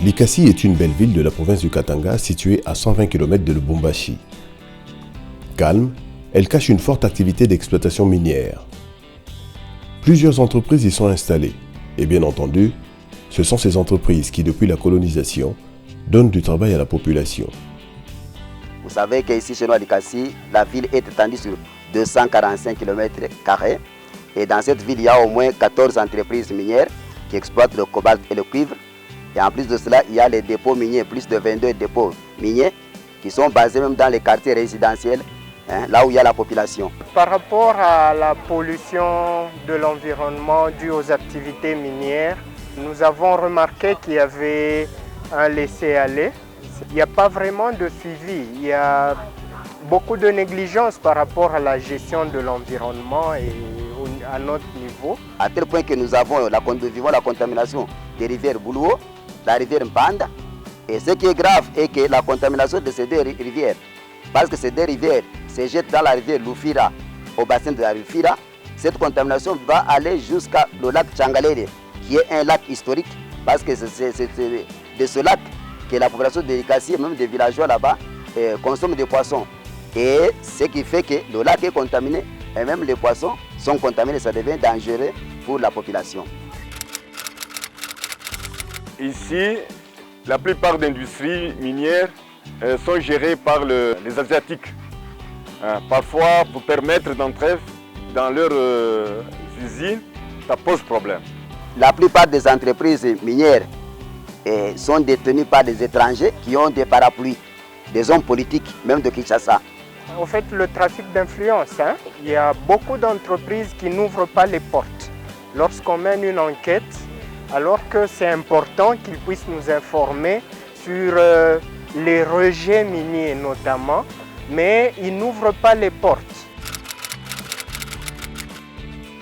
Likasi est une belle ville de la province du Katanga située à 120 km de Lubumbashi. Calme, elle cache une forte activité d'exploitation minière. Plusieurs entreprises y sont installées et bien entendu, ce sont ces entreprises qui, depuis la colonisation, donnent du travail à la population. Vous savez qu'ici chez nous à Likasi, la ville est étendue sur 245 km² et dans cette ville, il y a au moins 14 entreprises minières qui exploitent le cobalt et le cuivre. Et en plus de cela, il y a les dépôts miniers, plus de 22 dépôts miniers qui sont basés même dans les quartiers résidentiels, là où il y a la population. Par rapport à la pollution de l'environnement due aux activités minières, nous avons remarqué qu'il y avait un laisser-aller. Il n'y a pas vraiment de suivi. Il y a beaucoup de négligence par rapport à la gestion de l'environnement et à notre niveau. À tel point que nous vivons la contamination des rivières Boulouo, la rivière Mpanda. Et ce qui est grave est que la contamination de ces deux rivières, parce que ces deux rivières se jettent dans la rivière Lufira, au bassin de la Lufira, cette contamination va aller jusqu'au lac Tchangalele, qui est un lac historique, parce que c'est de ce lac que la population de Likasi et même des villageois là-bas consomment des poissons. Et ce qui fait que le lac est contaminé et même les poissons sont contaminés, ça devient dangereux pour la population. Ici, la plupart des industries minières sont gérées par les Asiatiques. Parfois, pour permettre d'entrer dans leurs usines, ça pose problème. La plupart des entreprises minières sont détenues par des étrangers qui ont des parapluies, des hommes politiques, même de Kinshasa. En fait, le trafic d'influence, il y a beaucoup d'entreprises qui n'ouvrent pas les portes. Lorsqu'on mène une enquête, alors que c'est important qu'ils puissent nous informer sur les rejets miniers notamment, mais ils n'ouvrent pas les portes.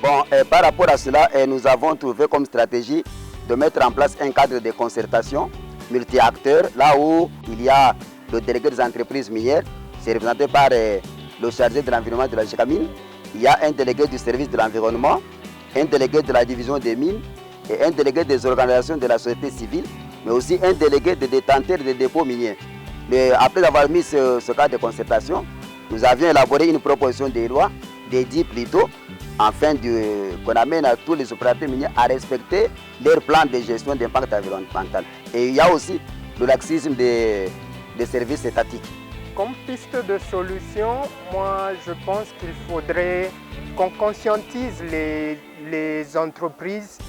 Bon, par rapport à cela, nous avons trouvé comme stratégie de mettre en place un cadre de concertation multi-acteurs, là où il y a le délégué des entreprises minières, c'est représenté par le chargé de l'environnement de la GECAMINE, il y a un délégué du service de l'environnement, un délégué de la division des mines, et un délégué des organisations de la société civile, mais aussi un délégué des détenteurs des dépôts miniers. Après avoir mis ce cadre de concertation, nous avions élaboré une proposition de loi dédiée plutôt, afin qu'on amène à tous les opérateurs miniers à respecter leur plan de gestion d'impact environnemental. Et il y a aussi le laxisme des services étatiques. Comme piste de solution, moi je pense qu'il faudrait qu'on conscientise les entreprises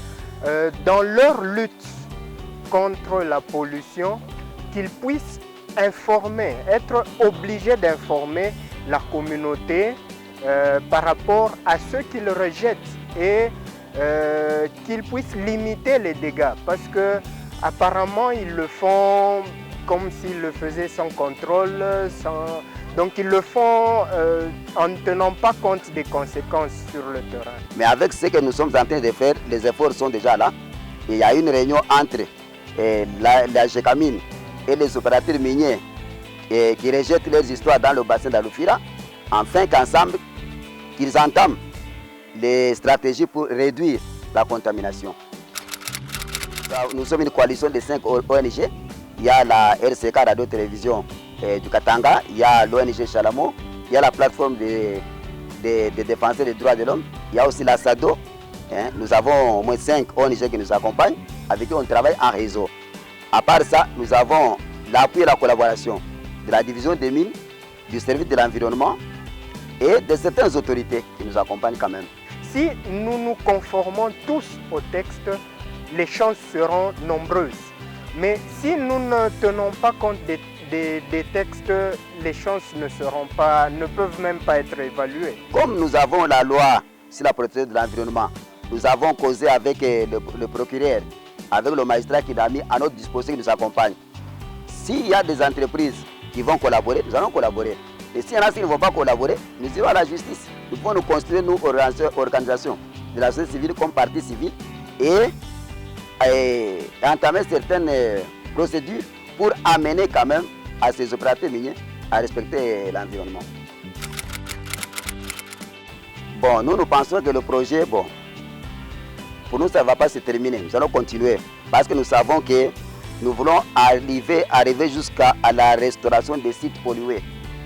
dans leur lutte contre la pollution, qu'ils puissent informer, être obligés d'informer la communauté par rapport à ceux qui le rejettent et qu'ils puissent limiter les dégâts, parce que apparemment ils le font comme s'ils le faisaient sans contrôle, donc ils le font en ne tenant pas compte des conséquences sur le terrain. Mais avec ce que nous sommes en train de faire, les efforts sont déjà là. Et il y a une réunion entre la GECAMINE et les opérateurs miniers qui rejettent leurs histoires dans le bassin d'Alufira, afin qu'ensemble, qu'ils entament les stratégies pour réduire la contamination. Nous sommes une coalition de 5 ONG. Il y a la RCK Radio Télévision du Katanga, il y a l'ONG Chalamo, il y a la plateforme des défenseurs des droits de l'homme, il y a aussi la SADO. Nous avons au moins 5 ONG qui nous accompagnent, avec qui on travaille en réseau. À part ça, nous avons l'appui et la collaboration de la division des mines, du service de l'environnement et de certaines autorités qui nous accompagnent quand même. Si nous nous conformons tous au texte, les chances seront nombreuses. Mais si nous ne tenons pas compte des textes, les chances ne peuvent même pas être évaluées. Comme nous avons la loi sur la protection de l'environnement, nous avons causé avec le procureur, avec le magistrat qui l'a mis à notre disposition, qui nous accompagne. S'il y a des entreprises qui vont collaborer, nous allons collaborer. Et s'il y en a qui ne vont pas collaborer, nous irons à la justice. Nous pouvons nous constituer, nous, organisations de la société civile comme partie civile et entamer certaines procédures pour amener quand même à ces opérateurs miniers à respecter l'environnement. Bon, nous pensons que le projet, pour nous, ça ne va pas se terminer. Nous allons continuer parce que nous savons que nous voulons arriver jusqu'à la restauration des sites pollués.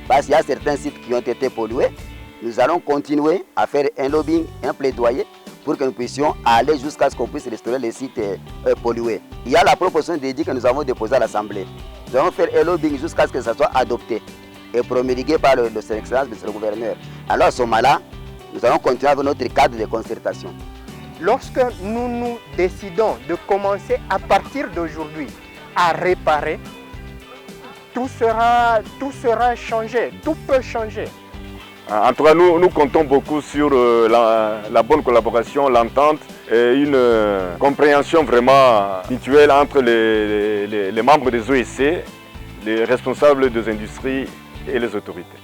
Parce qu'il y a certains sites qui ont été pollués. Nous allons continuer à faire un lobbying, un plaidoyer pour que nous puissions aller jusqu'à ce qu'on puisse restaurer les sites pollués. Il y a la proposition d'édit que nous avons déposée à l'Assemblée. Nous allons faire un lobbying jusqu'à ce que ça soit adopté et promulgué par le Excellence, monsieur le gouverneur. Alors à ce moment-là, nous allons continuer avec notre cadre de concertation. Lorsque nous décidons de commencer à partir d'aujourd'hui à réparer, tout sera changé, tout peut changer. En tout cas, nous comptons beaucoup sur la bonne collaboration, l'entente et une compréhension vraiment mutuelle entre les membres des OSC, les responsables des industries et les autorités.